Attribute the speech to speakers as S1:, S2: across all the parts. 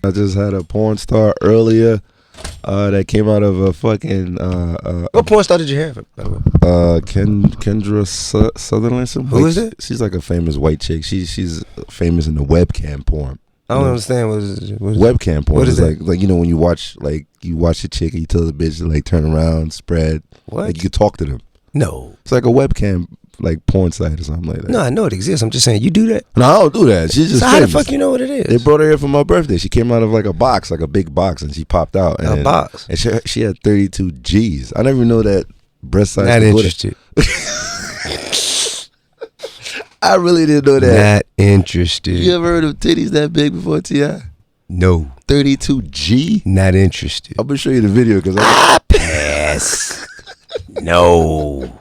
S1: I just had a porn star earlier that came out of a fucking.
S2: What porn star did you have?
S1: Kendra Sutherland.
S2: Who is it?
S1: She's like a famous white chick. She's famous in the webcam porn.
S2: I don't understand what is
S1: webcam porn.
S2: What is that?
S1: Like when you watch a chick and you tell the bitch to like turn around, spread.
S2: What?
S1: Like you can talk to them.
S2: No.
S1: It's like a webcam like porn site or something like that.
S2: No, I know it exists. I'm just saying you do that.
S1: No, I don't do that. She's just
S2: how
S1: famous.
S2: the fuck you know what it is?
S1: They brought her here for my birthday. She came out of like a box, like a big box, and she popped out.
S2: A box.
S1: And she had 32 G's. I never even know that breast size.
S2: Not interested.
S1: I really didn't know that.
S2: Not interested.
S1: You ever heard of titties that big before, T.I.?
S2: No.
S1: 32 G?
S2: Not interested.
S1: I'm gonna show you the video because
S2: I pass. No.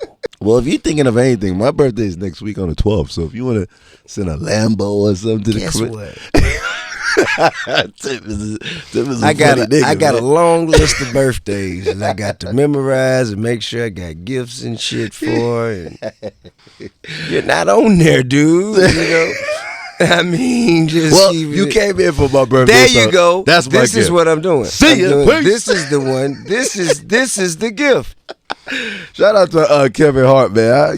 S1: Well, if you're thinking of anything, my birthday is next week on the 12th. So if you want to send a Lambo or something to the
S2: Guess
S1: crib,
S2: what?
S1: Tim is
S2: I got a long list of birthdays and I got to memorize and make sure I got gifts and shit for. And you're not on there, dude. You know. I mean, just
S1: you came in for my birthday.
S2: There you go.
S1: That's my
S2: This
S1: gift.
S2: is what I'm doing.
S1: See ya.
S2: This is the one. This is the gift.
S1: Shout out to Kevin Hart, man. I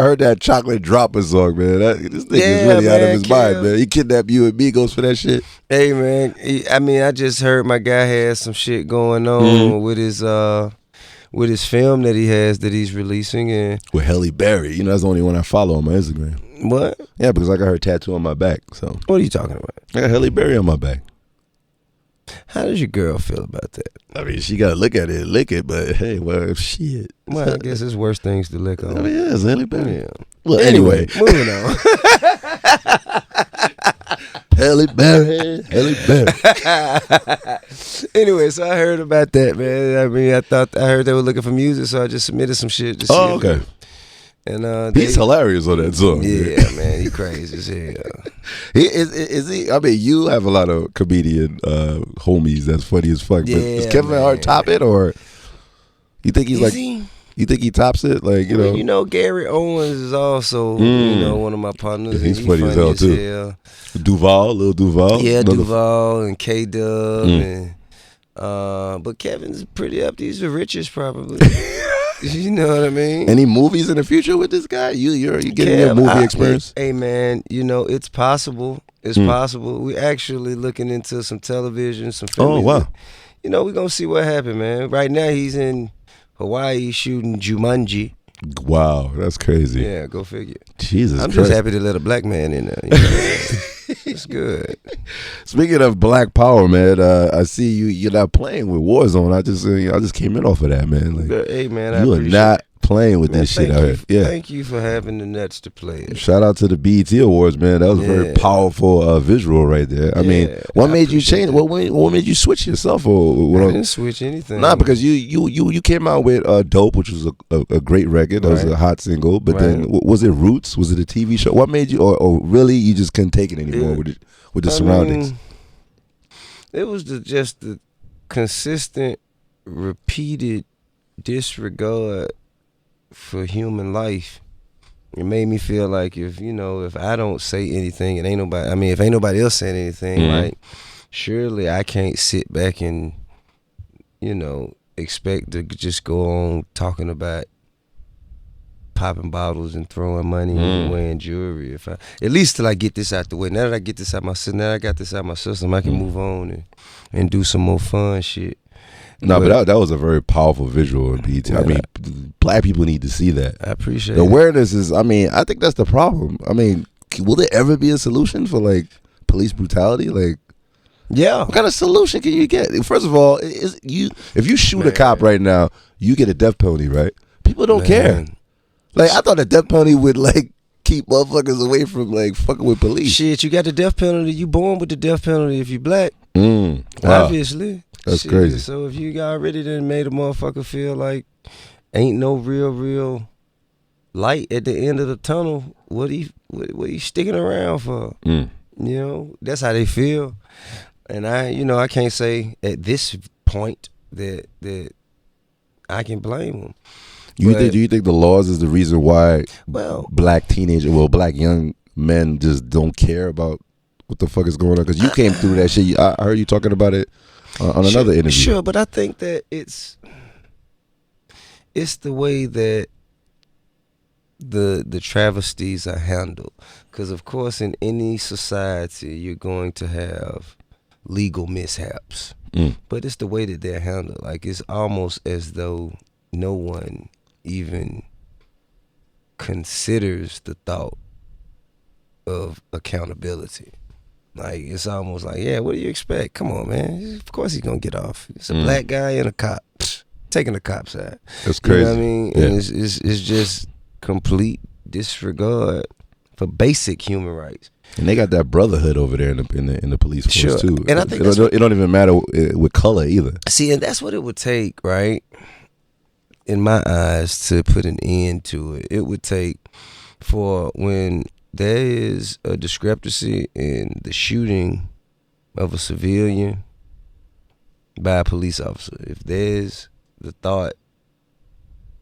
S1: heard that Chocolate Dropper song, man. This nigga is really out of his mind, man. He kidnapped you and Migos for that shit.
S2: Hey, man. I just heard my guy has some shit going on with his film that he has that he's releasing and
S1: with Halle Berry. You know, that's the only one I follow on my Instagram.
S2: What?
S1: Yeah, because I got her tattoo on my back. So
S2: what are you talking about?
S1: I got Halle Berry on my back.
S2: How does your girl feel about that?
S1: I mean, she got to look at it and lick it, but hey, well, shit.
S2: Well, I guess it's worse things to lick on.
S1: I mean, yeah, it's Halle Berry.
S2: Yeah.
S1: Well, anyway.
S2: Moving on.
S1: Halle Berry.
S2: Anyway, so I heard about that, man. I mean, I heard they were looking for music, so I just submitted some shit. To see
S1: okay.
S2: And
S1: he's hilarious on that song.
S2: Yeah, man, he crazy as hell.
S1: Is he? I mean, you have a lot of comedian homies that's funny as fuck.
S2: Yeah,
S1: but is Kevin Hart top it, or you think he's you think he tops it? Like
S2: you know, Gary Owens is also one of my partners.
S1: Yeah, he's funny as hell too. Lil Duval.
S2: Yeah, Duval and K Dub and but Kevin's pretty up. He's the richest probably. You know what I mean?
S1: Any movies in the future with this guy? You getting your movie experience?
S2: Hey man, it's possible. It's possible. We actually looking into some television, some film.
S1: Oh wow!
S2: We're gonna see what happens, man. Right now he's in Hawaii shooting Jumanji.
S1: Wow, that's crazy.
S2: Yeah, go figure.
S1: Jesus
S2: I'm
S1: Christ.
S2: just happy to let a black man in there. It's good.
S1: Speaking of Black Power, man, I see you're not playing with Warzone. I just came in off of that, man. Like,
S2: hey man, I
S1: you are not playing with this shit out here. Yeah.
S2: Thank you for having the nuts to play it.
S1: Shout out to the BET Awards, man. That was a very powerful visual right there. I mean, what made you change? What made you switch yourself?
S2: I didn't switch anything.
S1: Nah, because you came out with Dope, which was a great record. That was a hot single. But then, was it Roots? Was it a TV show? What made you, or really you just couldn't take it anymore with the surroundings?
S2: It was just the consistent, repeated disregard for human life. It made me feel like if I don't say anything, and if ain't nobody else saying anything, right? Surely I can't sit back and expect to just go on talking about popping bottles and throwing money and wearing jewelry. At least till I get this out the way. Now that I get this out my system, I can move on and do some more fun shit.
S1: No, but that was a very powerful visual in BET. I mean, black people need to see that.
S2: I appreciate
S1: the awareness is. I mean, I think that's the problem. I mean, will there ever be a solution for like police brutality? Like,
S2: yeah,
S1: what kind of solution can you get? First of all, if you shoot a cop right now, you get a death penalty, right? People don't care. Like, I thought the death penalty would like keep motherfuckers away from like fucking with police.
S2: Shit, you got the death penalty. You born with the death penalty if you black.
S1: Wow.
S2: Obviously.
S1: That's crazy.
S2: So if you already done made a motherfucker feel like ain't no real light at the end of the tunnel, what he sticking around for? That's how they feel. And I can't say at this point that I can blame them.
S1: Do you think the laws is the reason why black young men just don't care about what the fuck is going on? Because you came through that shit. I heard you talking about it on another interview.
S2: Sure, but I think that it's the way that the travesties are handled. Because of course, in any society, you're going to have legal mishaps. But it's the way that they're handled. Like, it's almost as though no one even considers the thought of accountability. Like, it's almost like, yeah, what do you expect? Come on, man. Of course he's gonna get off. It's a black guy and a cop. Taking the cop's side.
S1: That's crazy.
S2: You know what I mean?
S1: Yeah.
S2: And it's just complete disregard for basic human rights.
S1: And they got that brotherhood over there in the police force
S2: Sure.
S1: too.
S2: And I think
S1: it don't even matter with color either.
S2: See, and that's what it would take, right? In my eyes, to put an end to it. It would take for when there is a discrepancy in the shooting of a civilian by a police officer. If there's the thought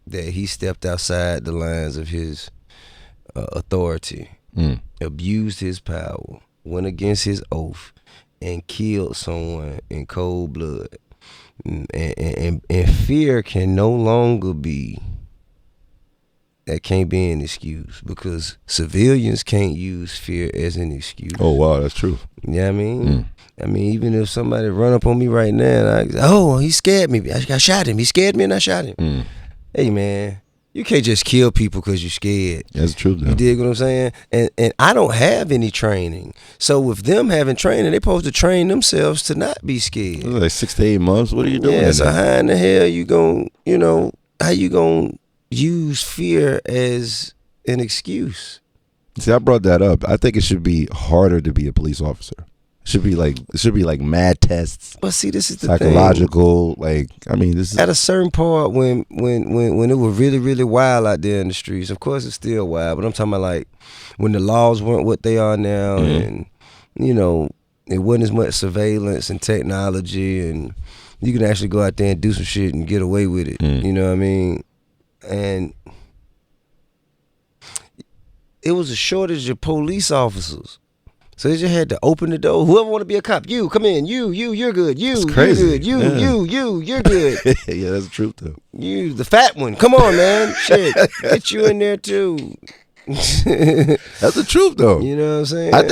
S2: that he stepped outside the lines of his authority, abused his power, went against his oath, and killed someone in cold blood, and fear can no longer be, that can't be an excuse, because civilians can't use fear as an excuse.
S1: Oh wow, that's true.
S2: You know what I mean? I mean, even if somebody run up on me right now, and he scared me. I shot him. He scared me and I shot him. Hey man, you can't just kill people because you're scared.
S1: That's true though.
S2: You dig what I'm saying? And I don't have any training. So with them having training, they're supposed to train themselves to not be scared.
S1: Like 6 to 8 months. What are you doing?
S2: Yeah, so how in the hell you gon', how you gonna use fear as an excuse?
S1: See, I brought that up. I think it should be harder to be a police officer. It should be like mad tests.
S2: But see, this is the
S1: psychological. Like, I mean, this is
S2: at a certain part when it was really, really wild out there in the streets. Of course, it's still wild, but I'm talking about like when the laws weren't what they are now, and it wasn't as much surveillance and technology, and you can actually go out there and do some shit and get away with it. You know what I mean? And it was a shortage of police officers. So they just had to open the door. Whoever want to be a cop, you come in. You're good. You're good. You're good.
S1: Yeah, that's the truth though.
S2: You, the fat one. Come on, man. Shit, get you in there too.
S1: That's the truth though.
S2: You know what I'm saying?
S1: I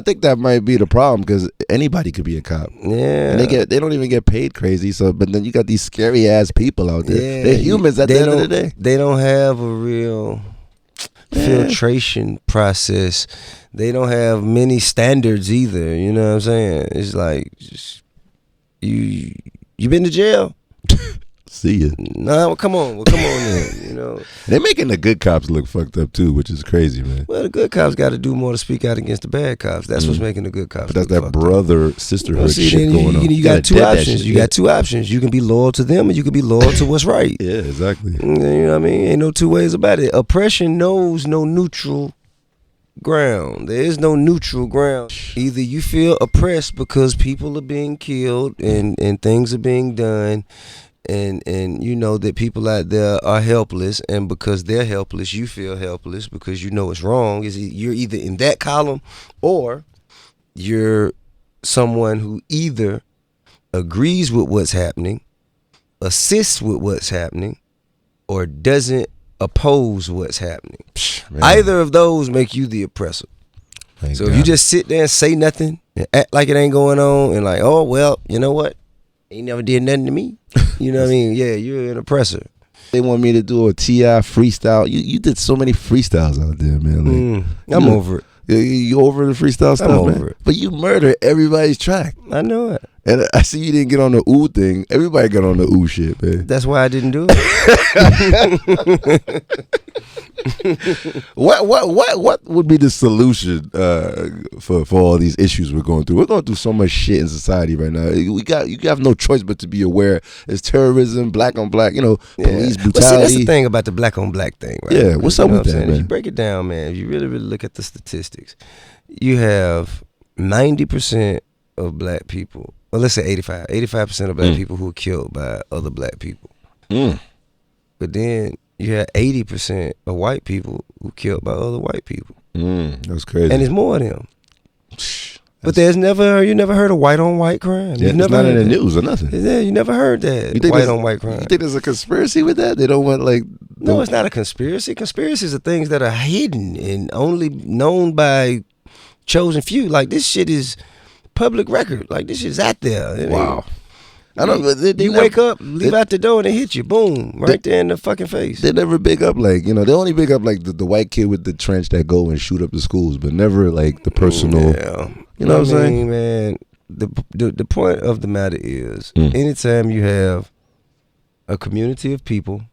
S1: think that might be the problem, because anybody could be a cop.
S2: Yeah.
S1: And they don't even get paid crazy. So, but then you got these scary ass people out there. Yeah, they're humans at the end of the day.
S2: They don't have a real filtration process. They don't have many standards either. You know what I'm saying? It's like, you been to jail?
S1: See ya.
S2: Nah, well, come on then.
S1: They're making the good cops look fucked up too, which is crazy, man.
S2: Well, the good cops got to do more to speak out against the bad cops. That's what's making the good cops.
S1: But that's that brother sisterhood shit going on.
S2: You got two options. You got two options. You can be loyal to them, or you can be loyal to what's right.
S1: Yeah, exactly.
S2: You know what I mean? Ain't no two ways about it. Oppression knows no neutral ground. There is no neutral ground. Either you feel oppressed because people are being killed and things are being done, and you know that people out there are helpless, and because they're helpless, you feel helpless because you know it's wrong. You're either in that column, or you're someone who either agrees with what's happening, assists with what's happening, or doesn't oppose what's happening. Man. Either of those make you the oppressor. Thank God. If you just sit there and say nothing and act like it ain't going on, and like, oh well, you know what? He never did nothing to me. You know what I mean? Yeah, you're an oppressor.
S1: They want me to do a T.I. freestyle. You did so many freestyles out there, man. Like,
S2: I'm over it.
S1: You over the freestyle stuff,
S2: I'm
S1: man?
S2: over it.
S1: But you murdered everybody's track.
S2: I know it.
S1: And I see you didn't get on the ooh thing. Everybody got on the ooh shit, man.
S2: That's why I didn't do it.
S1: What would be the solution for all these issues we're going through? We're going through so much shit in society right now. You have no choice but to be aware. It's terrorism, black on black, police brutality.
S2: Well, see, that's the thing about the black on black thing, right?
S1: Yeah, what's up with that, man?
S2: If you break it down, man, if you really, really look at the statistics, you have 90% of black people, well, let's say 85% of black people who are killed by other black people. But then you have 80% of white people who killed by other white people.
S1: That's crazy.
S2: And it's more of them. But you never heard of white on white crime.
S1: Yeah,
S2: You've never
S1: it's not in the
S2: that.
S1: news or nothing.
S2: Yeah, you never heard that. White on white crime.
S1: You think there's a conspiracy with that? They don't want
S2: No, it's not a conspiracy. Conspiracies are things that are hidden and only known by chosen few. Like this shit is public record. Like this shit's out there.
S1: Wow. I don't.
S2: You wake up, leave out the door, and they hit you. Boom, right there in the fucking face.
S1: They never big up they only big up the white kid with the trench that go and shoot up the schools, but never like the personal.
S2: Yeah.
S1: You know what I'm saying,
S2: man? The point of the matter is, anytime you have a community of people,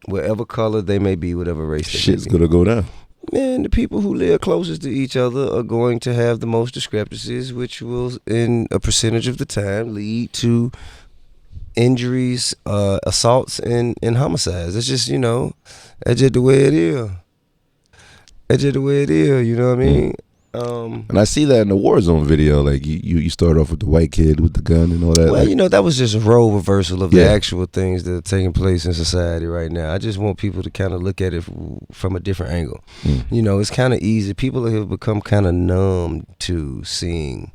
S2: whatever color they may be, whatever race they
S1: shit's
S2: may be,
S1: gonna go down.
S2: Man, the people who live closest to each other are going to have the most discrepancies, which will, in a percentage of the time, lead to injuries, assaults, and homicides. It's just, that's just the way it is. That's just the way it is, you know what I mean?
S1: And I see that in the Warzone video, like you start off with the white kid with the gun and all that.
S2: Well, that was just a role reversal of the actual things that are taking place in society right now. I just want people to kind of look at it from a different angle. It's kind of easy. People have become kind of numb to seeing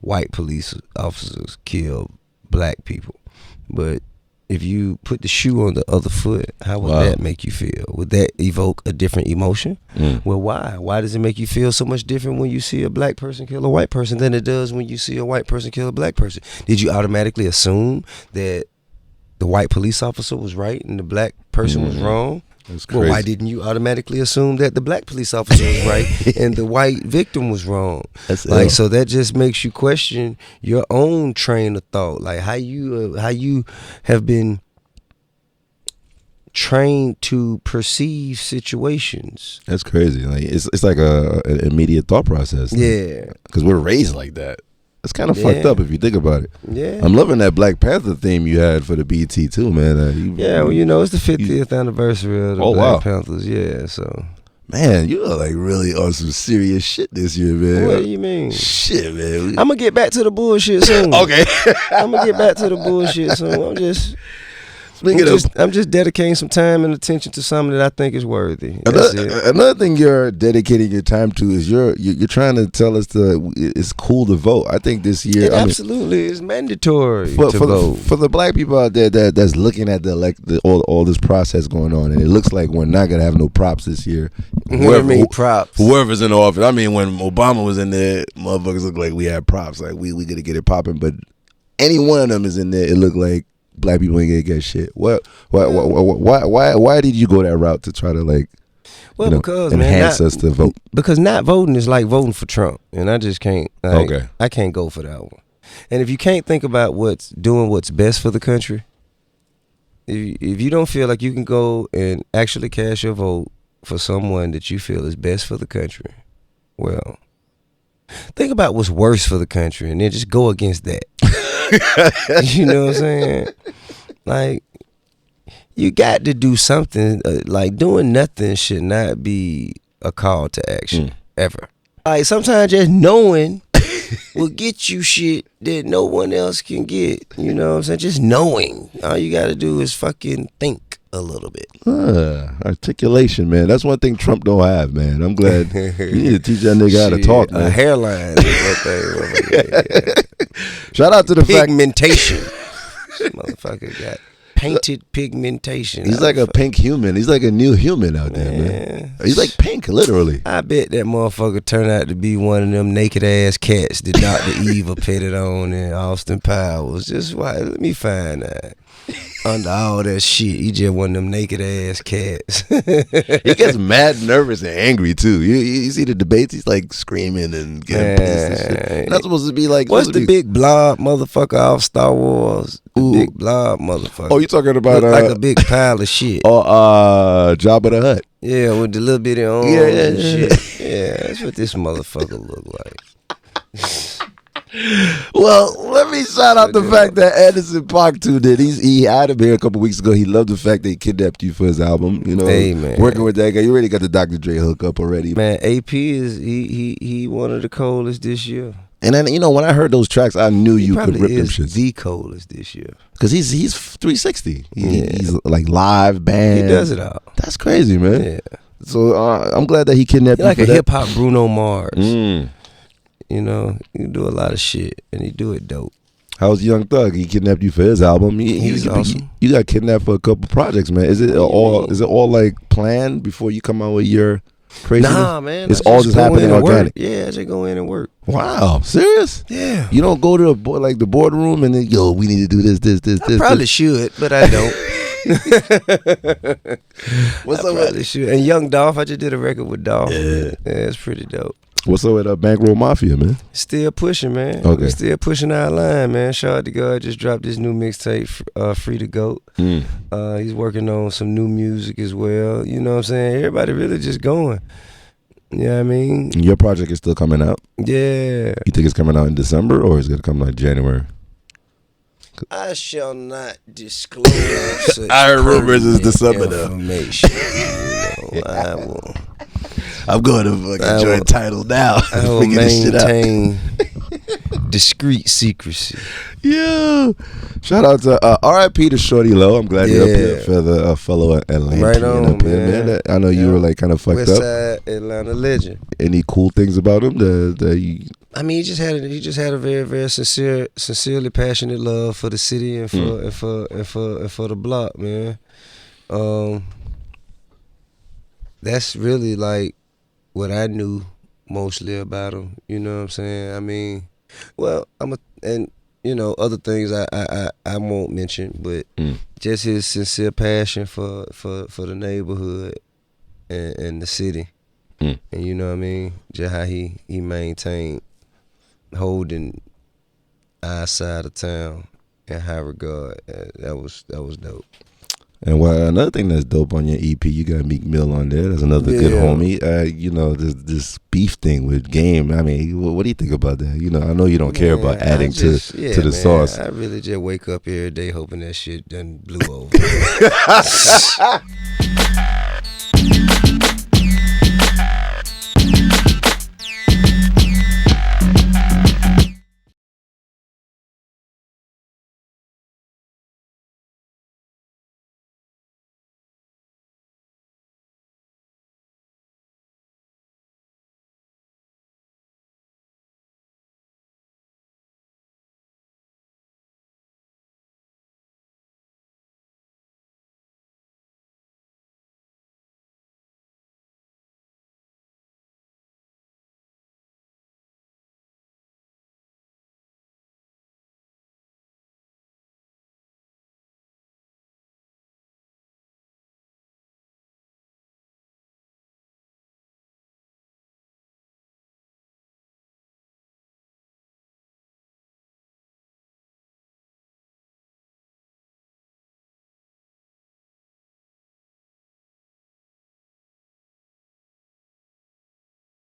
S2: white police officers kill black people. But if you put the shoe on the other foot, how would that make you feel? Would that evoke a different emotion? Well, why? Why does it make you feel so much different when you see a black person kill a white person than it does when you see a white person kill a black person? Did you automatically assume that the white police officer was right and the black person was wrong?
S1: That's crazy.
S2: Well, why didn't you automatically assume that the black police officer was right and the white victim was wrong? So that just makes you question your own train of thought, like how you have been trained to perceive situations.
S1: That's crazy. Like it's like an immediate thought process.
S2: Yeah,
S1: because we're raised like that. It's kind of fucked up if you think about it.
S2: Yeah,
S1: I'm loving that Black Panther theme you had for the BT too, man.
S2: It's the 50th anniversary of the Black Panthers. Yeah, so
S1: man, you are like really on some serious shit this year, man.
S2: What do you mean?
S1: Shit, man.
S2: I'm gonna get back to the bullshit soon.
S1: Okay,
S2: I'm gonna get back to the bullshit soon. I'm just dedicating some time and attention to something that I think is worthy.
S1: Another thing you're dedicating your time to is you're trying to tell us it's cool to vote. I think this year
S2: absolutely is mandatory to vote.
S1: For the black people out there that's looking at all this process going on, and it looks like we're not gonna have no props this year.
S2: Props?
S1: Whoever's in office. I mean, when Obama was in there, motherfuckers looked like we had props. Like we gonna get it popping, but any one of them is in there, it looked like black people ain't gonna get shit. Why did you go that route to try to
S2: because
S1: enhance us to vote? Because
S2: not voting is like voting for Trump, and I just can't. I can't go for that one. And if you can't think about what's best for the country, if you don't feel like you can go and actually cast your vote for someone that you feel is best for the country, well, think about what's worse for the country, and then just go against that. You know what I'm saying? Like, you got to do something. Like, doing nothing should not be a call to action ever. Like, sometimes just knowing will get you shit that no one else can get. You know what I'm saying? Just knowing. All you got to do is fucking think a little bit.
S1: Articulation, man. That's one thing Trump don't have, man. I'm glad. You need to teach that nigga how to talk, man.
S2: A hairline is what
S1: Shout out to the
S2: pigmentation. This motherfucker got painted pigmentation.
S1: He's like a pink human. He's like a new human out there, man. He's like pink, literally.
S2: I bet that motherfucker turned out to be one of them naked ass cats that Dr. Eva petted on in Austin Powers. Just why? Let me find that. Under all that shit, he just one of them naked ass cats.
S1: He gets mad, nervous, and angry too. You see the debates? He's like screaming and getting pissed and shit. Not supposed to be like.
S2: What's the big blob motherfucker off Star Wars? The big blob motherfucker.
S1: Oh, you talking about
S2: like a big pile of shit?
S1: Jabba the Hutt.
S2: Yeah, with the little bitty arms and shit. Yeah, that's what this motherfucker look like.
S1: Well, let me shout out the fact that Anderson Paak too did. He had him here a couple weeks ago. He loved the fact that he kidnapped you for his album. You know,
S2: hey, man.
S1: Working with that guy, you already got the Dr. Dre hook up already.
S2: Man, AP is he one of the coldest this year.
S1: And then when I heard those tracks, I knew you could rip them shits.
S2: The coldest this year
S1: because he's 360. He's like live band.
S2: He does it all.
S1: That's crazy, man.
S2: Yeah.
S1: So I'm glad that he kidnapped you.
S2: Like a hip hop Bruno Mars. You know, he do a lot of shit, and he do it dope.
S1: How's Young Thug? He kidnapped you for his album.
S2: He's awesome.
S1: You got kidnapped for a couple projects, man. Is it all like planned before you come out with your crazy?
S2: Nah, man.
S1: It's all just happening organic.
S2: Yeah, I just go in and work.
S1: Wow, serious?
S2: Yeah.
S1: You don't go to the boardroom and then we need to do this.
S2: I probably should, but I don't.
S1: What's
S2: I
S1: up
S2: probably should. And Young Dolph, I just did a record with Dolph.
S1: Yeah,
S2: it's pretty dope.
S1: What's up with Bankroll Mafia, man?
S2: Still pushing, man.
S1: Okay.
S2: We still pushing our line, man. Shawty Lo just dropped this new mixtape, Free to Goat. He's working on some new music as well. You know what I'm saying? Everybody really just going. You know what I mean?
S1: Your project is still coming out?
S2: Yeah.
S1: You think it's coming out in December or is it going to come like January?
S2: I shall not disclose such
S1: I heard rumors it's December
S2: information. You know, I will.
S1: I'm going to fucking join Title now.
S2: I will maintain discreet secrecy.
S1: Yeah. Shout out to R.I.P. to Shawty Lo. I'm glad you're up here for the fellow Atlantean.
S2: Right on, man.
S1: I know you were like kind of fucked
S2: West
S1: up.
S2: Side Atlanta legend.
S1: Any cool things about him that you?
S2: I mean, he just had a very, very sincerely passionate love for the city and for the block, man. That's really like what I knew mostly about him. You know what I'm saying? I mean, well, and you know, other things I won't mention, but just his sincere passion for the neighborhood and the city, and you know what I mean, just how he maintained holding our side of town in high regard. That was dope.
S1: And another thing that's dope on your EP, you got Meek Mill on there. That's another good homie. You know, this beef thing with Game. I mean, what do you think about that? You know, I know you don't care about adding to the sauce.
S2: I really just wake up every day hoping that shit done blew over.